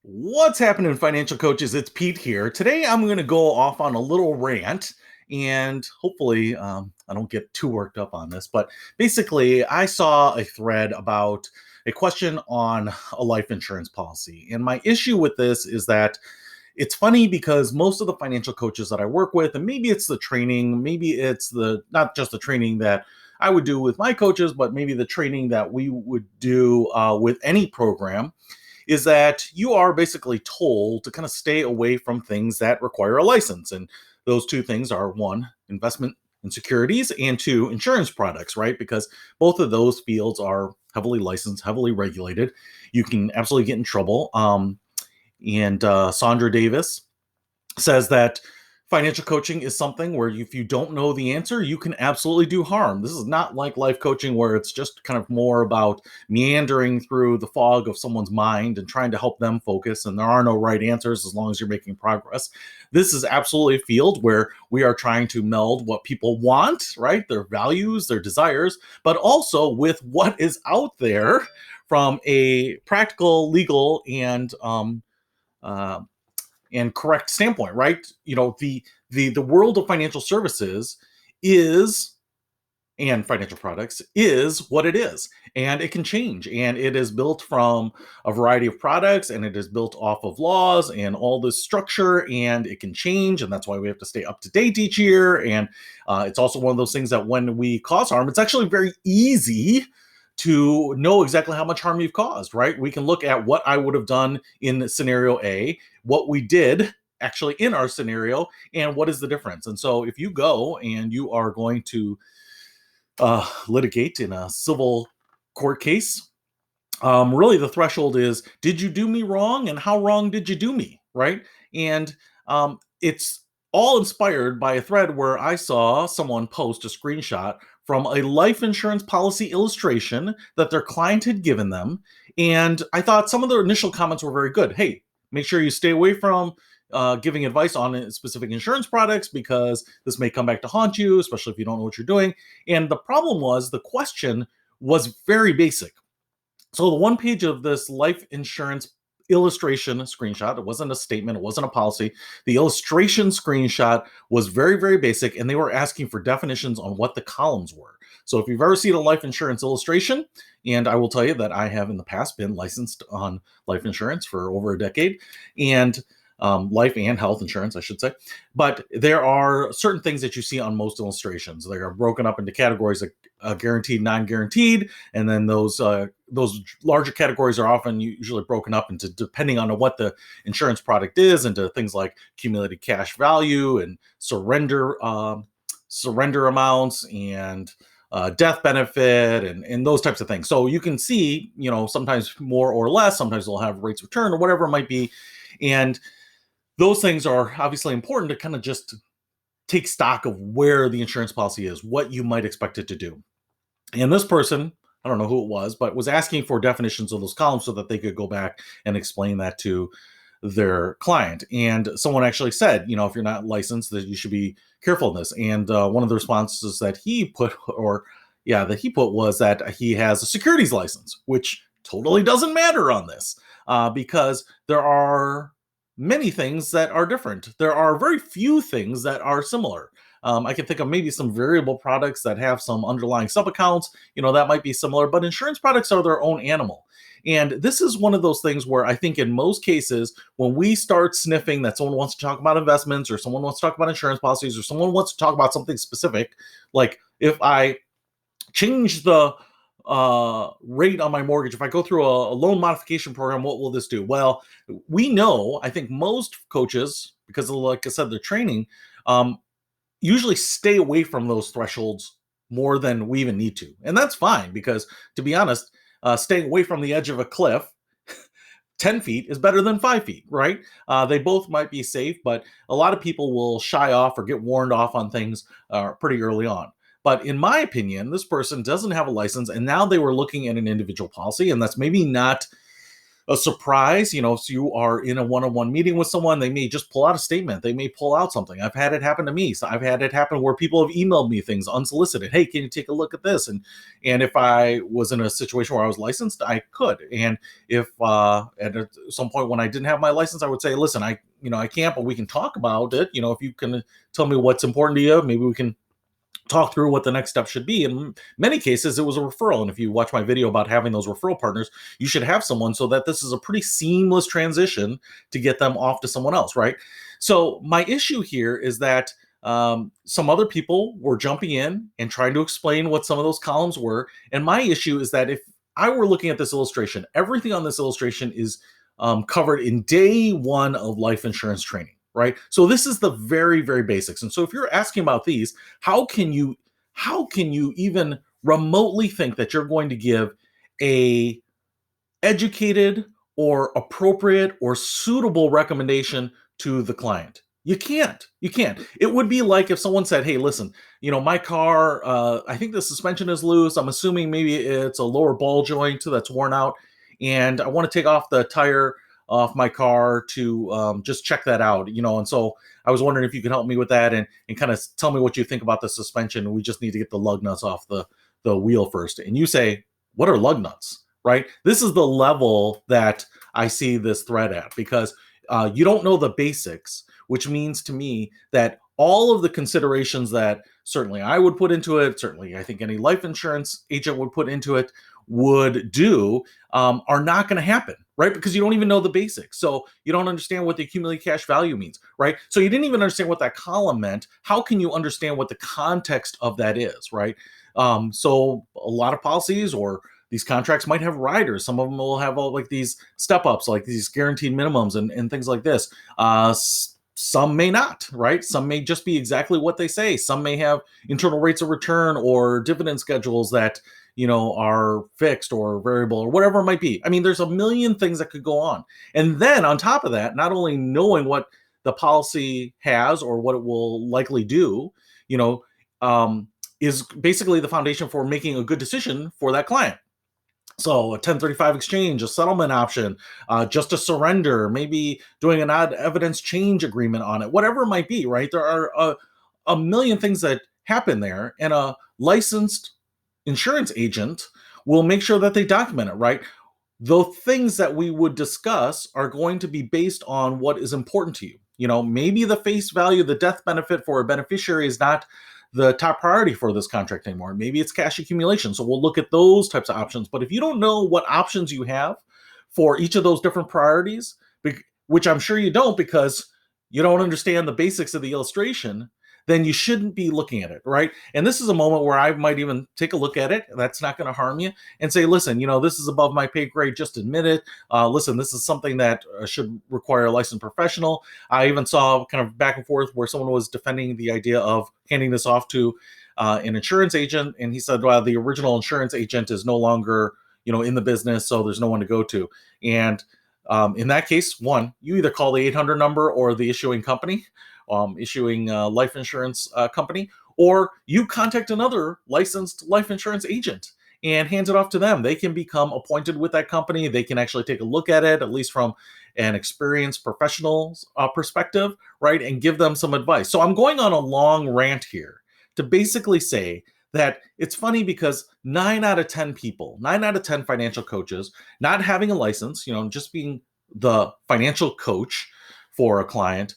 What's happening, financial coaches? It's Pete here. Today, I'm going to go off on a little rant, and hopefully, I don't get too worked up on this. But basically, I saw a thread about a question on a life insurance policy. And my issue with this is that it's funny because most of the financial coaches that I work with, and maybe it's the training, maybe it's the not just the training that I would do with my coaches, but maybe the training that we would do with any program is that you are basically told to kind of stay away from things that require a license. And those two things are one, investment in securities, and two, insurance products, right? Because both of those fields are heavily licensed, heavily regulated. You can absolutely get in trouble. And Sandra Davis says that financial coaching is something where if you don't know the answer, you can absolutely do harm. This is not like life coaching where it's just kind of more about meandering through the fog of someone's mind and trying to help them focus. And there are no right answers as long as you're making progress. This is absolutely a field where we are trying to meld what people want, right? Their values, their desires, but also with what is out there from a practical, legal, uh, and correct standpoint, right? You know, the world of financial services is and financial products is what it is, and it can change, and it is built from a variety of products, and it is built off of laws and all this structure, and it can change, and that's why we have to stay up to date each year. And it's also one of those things that when we cause harm, it's actually very easy to know exactly how much harm you've caused, right? We can look at what I would have done in scenario A, what we did actually in our scenario, and what is the difference. And so if you go and you are going to litigate in a civil court case, really the threshold is, did you do me wrong, and how wrong did you do me, right? And it's all inspired by a thread where I saw someone post a screenshot from a life insurance policy illustration that their client had given them. And I thought some of their initial comments were very good. Hey, make sure you stay away from giving advice on specific insurance products because this may come back to haunt you, especially if you don't know what you're doing. And the problem was the question was very basic. So the one page of this life insurance illustration screenshot, it wasn't a statement, it wasn't a policy. The illustration screenshot was very, very basic, and they were asking for definitions on what the columns were. So if you've ever seen a life insurance illustration, and I will tell you that I have in the past been licensed on life insurance for over a decade, and life and health insurance, I should say. But there are certain things that you see on most illustrations. They are broken up into categories like guaranteed, non-guaranteed, and then those larger categories are often usually broken up into, depending on what the insurance product is, into things like accumulated cash value and surrender amounts and death benefit and those types of things. So you can see, sometimes more or less, sometimes they'll have rates of return or whatever it might be. And those things are obviously important to kind of just take stock of where the insurance policy is, what you might expect it to do. And this person, I don't know who it was, but was asking for definitions of those columns so that they could go back and explain that to their client. And someone actually said, if you're not licensed, that you should be careful in this. And one of the responses that he put, was that he has a securities license, which totally doesn't matter on this because there are many things that are different. There are very few things that are similar. I can think of maybe some variable products that have some underlying sub-accounts, that might be similar, but insurance products are their own animal. And this is one of those things where I think in most cases, when we start sniffing that someone wants to talk about investments or someone wants to talk about insurance policies or someone wants to talk about something specific, like if I change the rate on my mortgage, if I go through a loan modification program, what will this do? Well, we know, I think most coaches, because of, like I said, their training, usually stay away from those thresholds more than we even need to. And that's fine because, to be honest, staying away from the edge of a cliff 10 feet is better than 5 feet, right? They both might be safe, but a lot of people will shy off or get warned off on things pretty early on. But in my opinion, this person doesn't have a license, and now they were looking at an individual policy, and that's maybe not a surprise, so you are in a one-on-one meeting with someone, they may just pull out a statement, they may pull out something. I've had it happen to me. So I've had it happen where people have emailed me things unsolicited. Hey, can you take a look at this? And if I was in a situation where I was licensed, I could. And if at some point when I didn't have my license, I would say, listen, I can't, but we can talk about it. If you can tell me what's important to you, maybe we can talk through what the next step should be. In many cases, it was a referral. And if you watch my video about having those referral partners, you should have someone so that this is a pretty seamless transition to get them off to someone else, right? So my issue here is that some other people were jumping in and trying to explain what some of those columns were. And my issue is that if I were looking at this illustration, everything on this illustration is covered in day one of life insurance training, right? So this is the very, very basics. And so if you're asking about these, how can you even remotely think that you're going to give a educated or appropriate or suitable recommendation to the client? You can't. It would be like if someone said, hey, listen, my car, I think the suspension is loose. I'm assuming maybe it's a lower ball joint that's worn out. And I want to take off the tire off my car to just check that out, and so I was wondering if you could help me with that and kind of tell me what you think about the suspension. We just need to get the lug nuts off the wheel first. And you say, what are lug nuts, right? This is the level that I see this thread at, because you don't know the basics, which means to me that all of the considerations that certainly I would put into it, certainly I think any life insurance agent would put into it, would do, are not going to happen, right? Because you don't even know the basics. So you don't understand what the accumulated cash value means, right? So you didn't even understand what that column meant. How can you understand what the context of that is, right? So a lot of policies or these contracts might have riders. Some of them will have all like these step ups, like these guaranteed minimums and things like this. Some may not, right? Some may just be exactly what they say. Some may have internal rates of return or dividend schedules that, are fixed or variable or whatever it might be. I mean, there's a million things that could go on. And then on top of that, not only knowing what the policy has or what it will likely do, is basically the foundation for making a good decision for that client. So a 1035 exchange, a settlement option, just a surrender, maybe doing an odd evidence change agreement on it, whatever it might be, right? There are a million things that happen there, and a licensed insurance agent will make sure that they document it, right? The things that we would discuss are going to be based on what is important to you. Maybe the face value, the death benefit for a beneficiary is not the top priority for this contract anymore. Maybe it's cash accumulation. So we'll look at those types of options. But if you don't know what options you have for each of those different priorities, which I'm sure you don't because you don't understand the basics of the illustration, then you shouldn't be looking at it, right? And this is a moment where I might even take a look at it. That's not going to harm you, and say, listen, this is above my pay grade. Just admit it. Listen, this is something that should require a licensed professional. I even saw kind of back and forth where someone was defending the idea of handing this off to an insurance agent, and he said, well, the original insurance agent is no longer, in the business, so there's no one to go to. And in that case, one, you either call the 800 number or the issuing company, issuing life insurance company, or you contact another licensed life insurance agent and hand it off to them. They can become appointed with that company. They can actually take a look at it, at least from an experienced professional's perspective, right? And give them some advice. So I'm going on a long rant here to basically say that it's funny because 9 out of 10 people, 9 out of 10 financial coaches, not having a license, just being the financial coach for a client,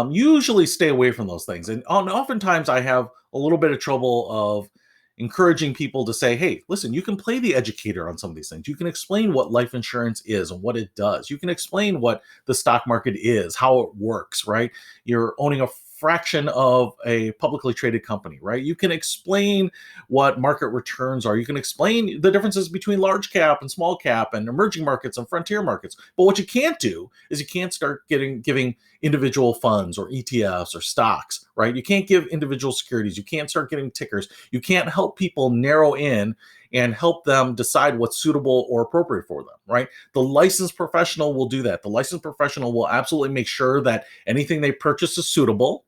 usually stay away from those things. And oftentimes I have a little bit of trouble of encouraging people to say, hey, listen, you can play the educator on some of these things. You can explain what life insurance is and what it does. You can explain what the stock market is, how it works, right? You're owning a fraction of a publicly traded company, right? You can explain what market returns are. You can explain the differences between large cap and small cap and emerging markets and frontier markets. But what you can't do is you can't start giving individual funds or ETFs or stocks, right? You can't give individual securities. You can't start giving tickers. You can't help people narrow in and help them decide what's suitable or appropriate for them, right? The licensed professional will do that. The licensed professional will absolutely make sure that anything they purchase is suitable.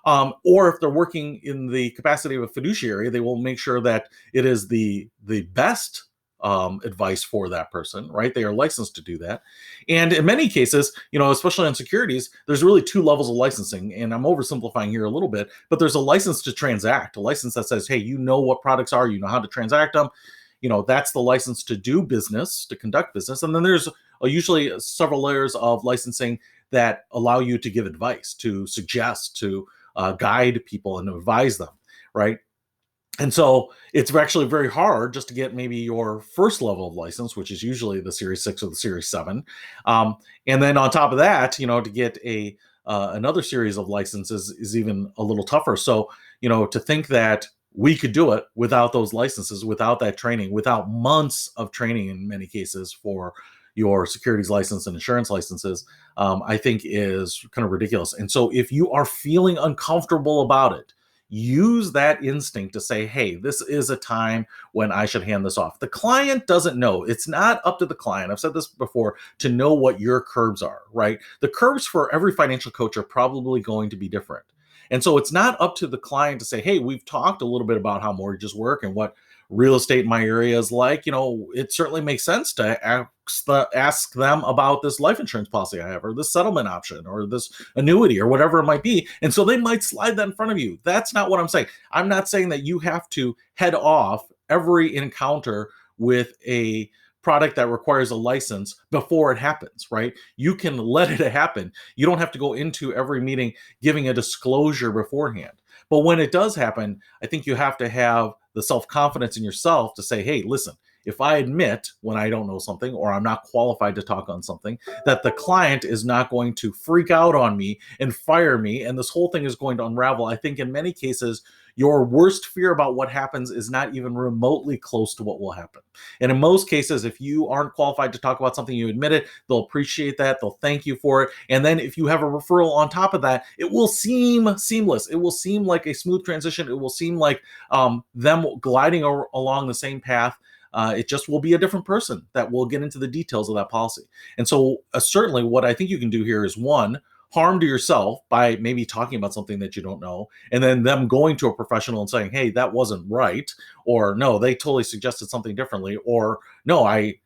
Or if they're working in the capacity of a fiduciary, they will make sure that it is the best advice for that person, right? They are licensed to do that. And in many cases, especially on securities, there's really two levels of licensing. And I'm oversimplifying here a little bit, but there's a license to transact, a license that says, hey, you know what products are, you know how to transact them. That's the license to do business, to conduct business. And then there's usually several layers of licensing that allow you to give advice, to suggest, to guide people and advise them, right? And so it's actually very hard just to get maybe your first level of license, which is usually the Series 6 or the Series 7. And then on top of that, to get another series of licenses is even a little tougher. So, to think that we could do it without those licenses, without that training, without months of training in many cases for your securities license and insurance licenses, I think is kind of ridiculous. And so if you are feeling uncomfortable about it, use that instinct to say, hey, this is a time when I should hand this off. The client doesn't know. It's not up to the client. I've said this before, to know what your curbs are, right? The curbs for every financial coach are probably going to be different. And so it's not up to the client to say, hey, we've talked a little bit about how mortgages work and what real estate in my area is like. It certainly makes sense to ask them about this life insurance policy I have, or this settlement option, or this annuity, or whatever it might be. And so they might slide that in front of you. That's not what I'm saying. I'm not saying that you have to head off every encounter with a product that requires a license before it happens, right? You can let it happen. You don't have to go into every meeting giving a disclosure beforehand. But when it does happen, I think you have to have the self-confidence in yourself to say, hey, listen, if I admit when I don't know something, or I'm not qualified to talk on something, that the client is not going to freak out on me and fire me, and this whole thing is going to unravel. I think in many cases, your worst fear about what happens is not even remotely close to what will happen. And in most cases, if you aren't qualified to talk about something, you admit it, they'll appreciate that, they'll thank you for it. And then if you have a referral on top of that, it will seem seamless. It will seem like a smooth transition. It will seem like them gliding along the same path. It just will be a different person that will get into the details of that policy. And so certainly what I think you can do here is, one, harm to yourself by maybe talking about something that you don't know, and then them going to a professional and saying, hey, that wasn't right, or no, they totally suggested something differently, or no, I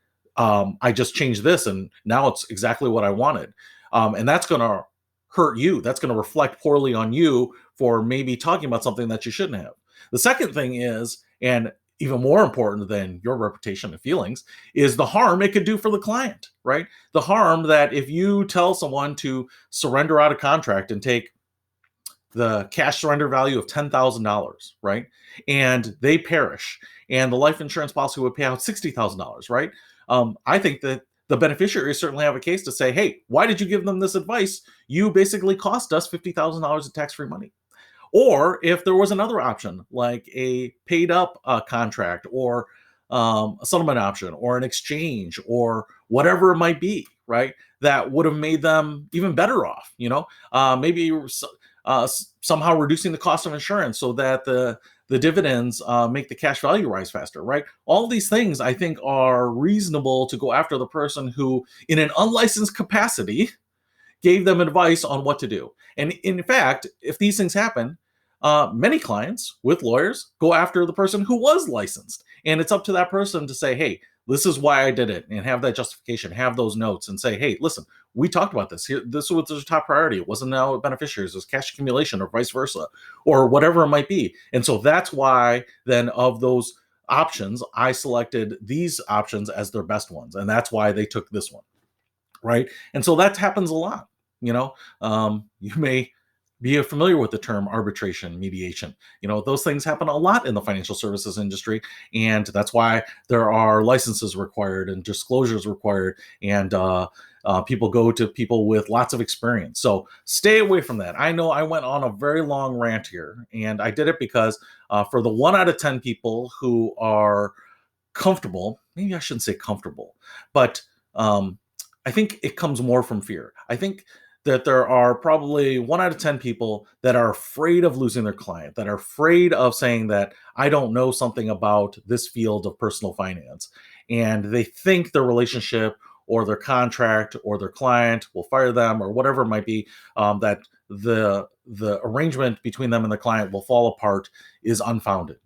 just changed this and now it's exactly what I wanted. And that's going to hurt you. That's going to reflect poorly on you for maybe talking about something that you shouldn't have. The second thing is, and even more important than your reputation and feelings, is the harm it could do for the client, right? The harm that if you tell someone to surrender out a contract and take the cash surrender value of $10,000, right? And they perish, and the life insurance policy would pay out $60,000, right? I think that the beneficiaries certainly have a case to say, hey, why did you give them this advice? You basically cost us $50,000 in tax-free money. Or if there was another option, like a paid up contract, or a settlement option, or an exchange, or whatever it might be, right? That would have made them even better off, maybe somehow reducing the cost of insurance so that the dividends make the cash value rise faster, right? All these things I think are reasonable to go after the person who, in an unlicensed capacity, gave them advice on what to do. And in fact, if these things happen, many clients with lawyers go after the person who was licensed. And it's up to that person to say, hey, this is why I did it, and have that justification, have those notes, and say, hey, listen, we talked about this here. This was the top priority. It wasn't now beneficiaries, it was cash accumulation, or vice versa, or whatever it might be. And so that's why then, of those options, I selected these options as their best ones. And that's why they took this one. Right. And so that happens a lot. You may be familiar with the term arbitration, mediation. Those things happen a lot in the financial services industry. And that's why there are licenses required and disclosures required. And people go to people with lots of experience. So stay away from that. I know I went on a very long rant here, and I did it because for the 1 out of 10 people who are comfortable, maybe I shouldn't say comfortable, but I think it comes more from fear. I think that there are probably 1 out of 10 people that are afraid of losing their client, that are afraid of saying that I don't know something about this field of personal finance. And they think their relationship, or their contract, or their client will fire them, or whatever it might be, that the arrangement between them and the client will fall apart, is unfounded.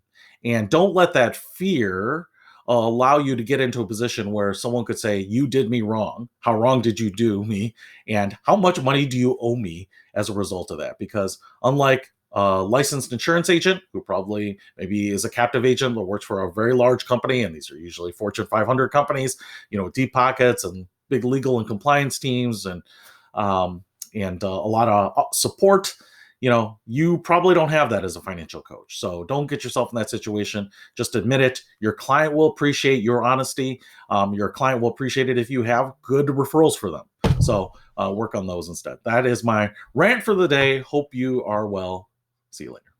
And don't let that fear allow you to get into a position where someone could say, "You did me wrong. How wrong did you do me? And how much money do you owe me as a result of that?" Because unlike a licensed insurance agent who probably maybe is a captive agent that works for a very large company, and these are usually Fortune 500 companies, deep pockets and big legal and compliance teams, um, and a lot of support. You probably don't have that as a financial coach. So don't get yourself in that situation. Just admit it. Your client will appreciate your honesty. Your client will appreciate it if you have good referrals for them. So work on those instead. That is my rant for the day. Hope you are well. See you later.